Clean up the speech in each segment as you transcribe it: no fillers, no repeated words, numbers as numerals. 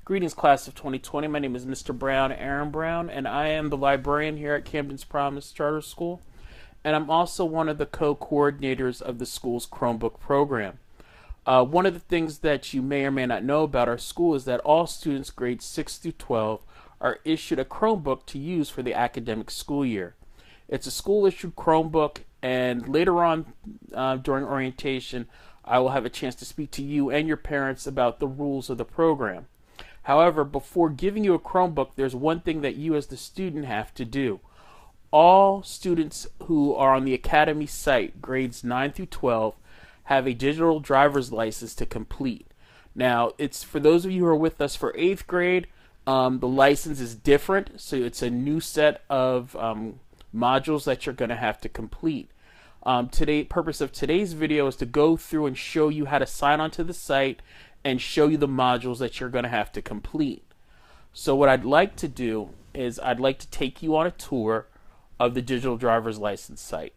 Greetings, class of 2020. My name is Mr. Brown, Aaron Brown, and I am the librarian here at Camden's Promise Charter School, and I'm also one of the co-coordinators of the school's Chromebook program. One of the things that you may or may not know about our school is that all students grades 6 through 12 are issued a Chromebook to use for the academic school year. It's a school-issued Chromebook, and later on during orientation, I will have a chance to speak to you and your parents about the rules of the program. However, before giving you a Chromebook, there's one thing that you as the student have to do. All students who are on the Academy site, grades 9 through 12, have a digital driver's license to complete. Now, it's for those of you who are with us for 8th grade, the license is different, so it's a new set of modules that you're going to have to complete. Purpose of today's video is to go through and show you how to sign onto the site and show you the modules that you're going to have to complete. So what I'd like to do is I'd like to take you on a tour of the digital driver's license site.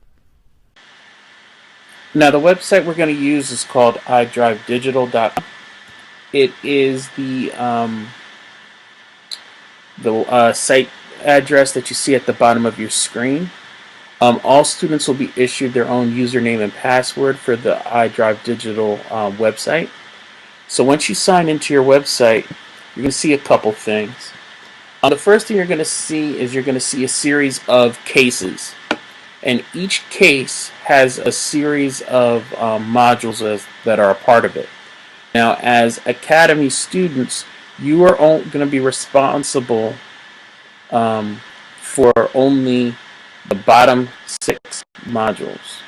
Now the website we're going to use is called idrivedigital.com. It is the site address that you see at the bottom of your screen. All students will be issued their own username and password for the iDriveDigital website. So once you sign into your website, you're going to see a couple things. The first thing you're going to see is a series of cases. And each case has a series of modules that are a part of it. Now, as Academy students, you are going to be responsible for only the bottom 6 modules,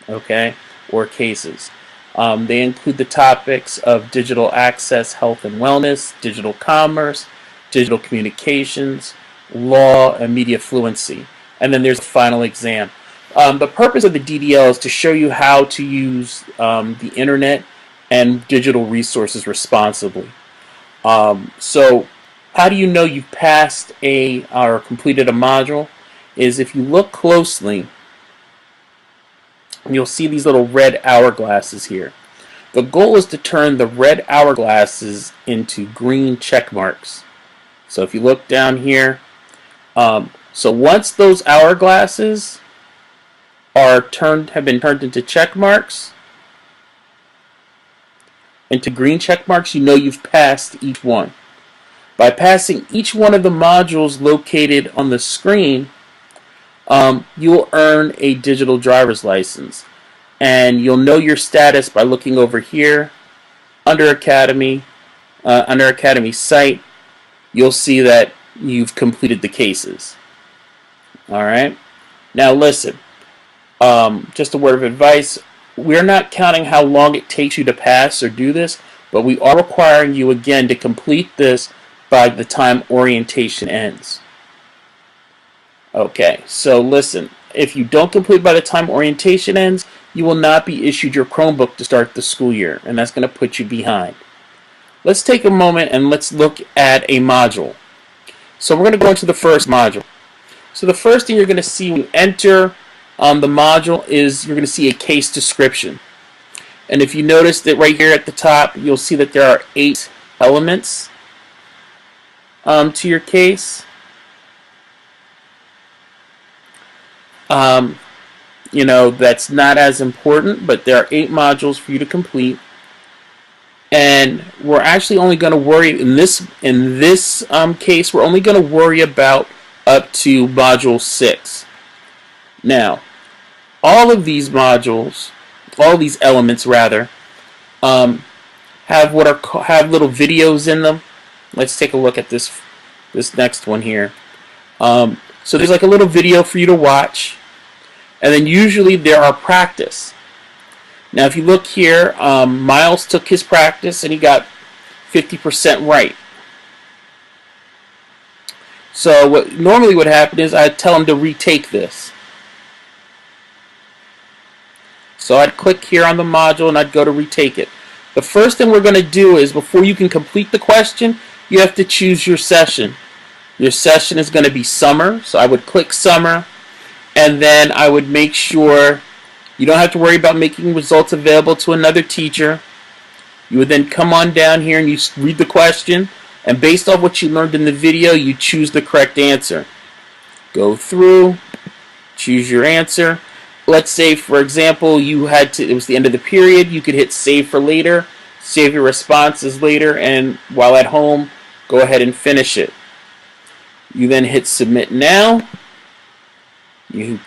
okay, or cases. They include the topics of digital access, health and wellness, digital commerce, digital communications, law, and media fluency. And then there's a final exam. The purpose of the DDL is to show you how to use the internet and digital resources responsibly. So how do you know you've passed or completed a module? Is if you look closely, you'll see these little red hourglasses here. The goal is to turn the red hourglasses into green check marks. So if you look down here, so once those hourglasses have been turned into check marks, into green check marks, you know you've passed each one. By passing each one of the modules located on the screen, you will earn a digital driver's license. And you'll know your status by looking over here under Academy site. You'll see that you've completed the cases. Alright? Now listen, just a word of advice. We're not counting how long it takes you to pass or do this, but we are requiring you again to complete this by the time orientation ends. Okay, so listen, if you don't complete by the time orientation ends, you will not be issued your Chromebook to start the school year, and that's going to put you behind. Let's take a moment and let's look at a module. So we're going to go into the first module. So the first thing you're going to see when you enter the module is you're going to see a case description. And if you notice that right here at the top, you'll see that there are 8 elements to your case. You know, that's not as important, but there are 8 modules for you to complete. And we're actually only going to worry in this case, we're only going to worry about up to module 6. Now, all of these modules, all these elements rather, have little videos in them. Let's take a look at this next one here. So there's like a little video for you to watch, and then usually there are practice. Now if you look here, Miles took his practice and he got 50% right. So what normally would happen is I'd tell him to retake this. So I'd click here on the module and I'd go to retake it. The first thing we're going to do is before you can complete the question, you have to choose your session. Your session is going to be summer, so I would click summer, and then I would make sure you don't have to worry about making results available to another teacher. You would then come on down here and you read the question, and based off what you learned in the video, you choose the correct answer. Go through, choose your answer. Let's say, for example, it was the end of the period. You could hit save for later, save your responses later, and while at home, go ahead and finish it. You then hit submit now. You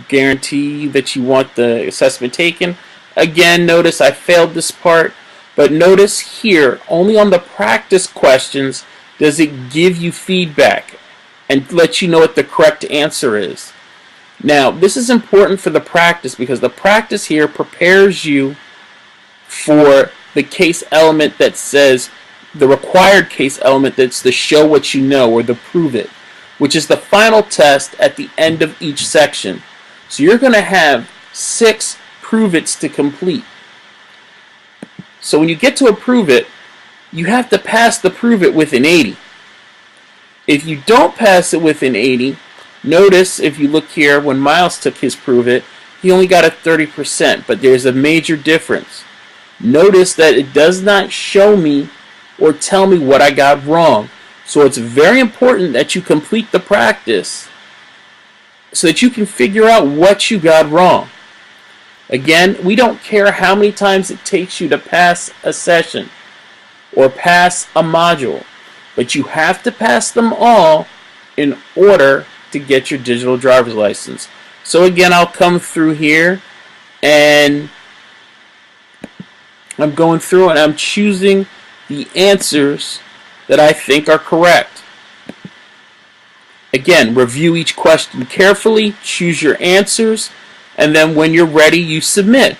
guarantee that you want the assessment taken. Again, notice I failed this part, but notice here, only on the practice questions does it give you feedback and let you know what the correct answer is. Now, this is important for the practice because the practice here prepares you for the case element that says, the required case element that's the show what you know or the prove it, which is the final test at the end of each section. So you're going to have 6 prove it's to complete. So when you get to a prove it, you have to pass the prove it with an 80. If you don't pass it with an 80, notice if you look here, when Miles took his prove it, he only got a 30%, but there's a major difference. Notice that it does not show me or tell me what I got wrong. So it's very important that you complete the practice so that you can figure out what you got wrong. Again, we don't care how many times it takes you to pass a session or pass a module, but you have to pass them all in order to get your digital driver's license. So again, I'll come through here and I'm going through and I'm choosing the answers that I think are correct. Again, review each question carefully, choose your answers, and then when you're ready, you submit.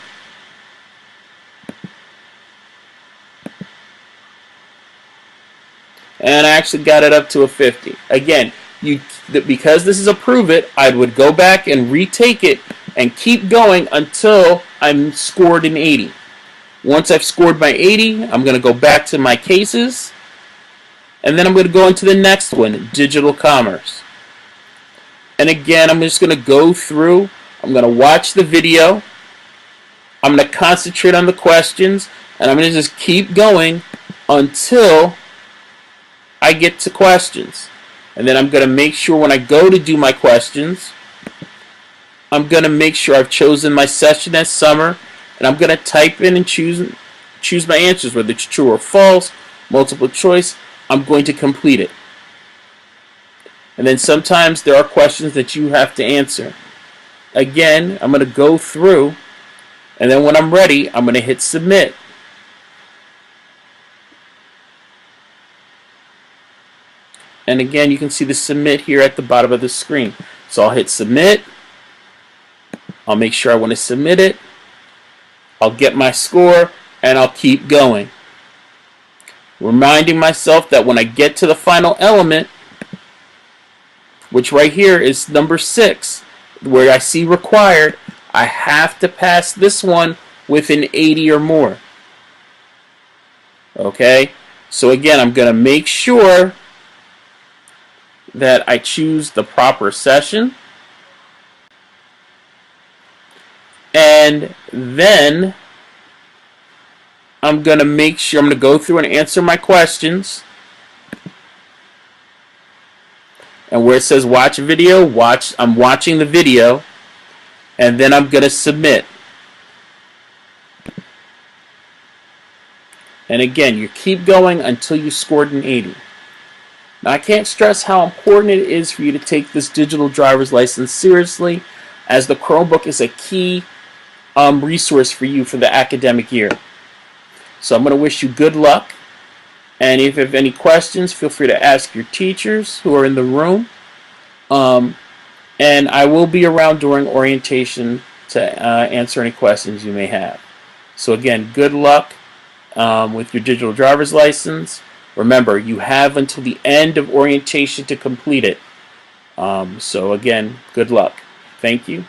And I actually got it up to a 50. Again, because this is a prove it, I would go back and retake it and keep going until I'm scored an 80. Once I've scored my 80, I'm going to go back to my cases, and then I'm going to go into the next one, digital commerce. And again, I'm just going to go through, I'm going to watch the video, I'm going to concentrate on the questions, and I'm going to just keep going until I get to questions. And then I'm going to make sure when I go to do my questions, I'm going to make sure I've chosen my session as summer, and I'm going to type in and choose my answers, whether it's true or false, multiple choice. I'm going to complete it. And then sometimes there are questions that you have to answer. Again, I'm going to go through, and then when I'm ready, I'm going to hit submit. And again, you can see the submit here at the bottom of the screen. So I'll hit submit. I'll make sure I want to submit it. I'll get my score, and I'll keep going. Reminding myself that when I get to the final element, which right here is number 6, where I see required, I have to pass this one with an 80 or more. Okay? So again, I'm going to make sure that I choose the proper session. And then I'm going to make sure, I'm going to go through and answer my questions. And where it says watch video, I'm watching the video. And then I'm going to submit. And again, you keep going until you scored an 80. Now, I can't stress how important it is for you to take this digital driver's license seriously, as the Chromebook is a key resource for you for the academic year. So I'm going to wish you good luck, and if you have any questions, feel free to ask your teachers who are in the room, and I will be around during orientation to answer any questions you may have. So again, good luck with your digital driver's license. Remember, you have until the end of orientation to complete it. So again, good luck. Thank you.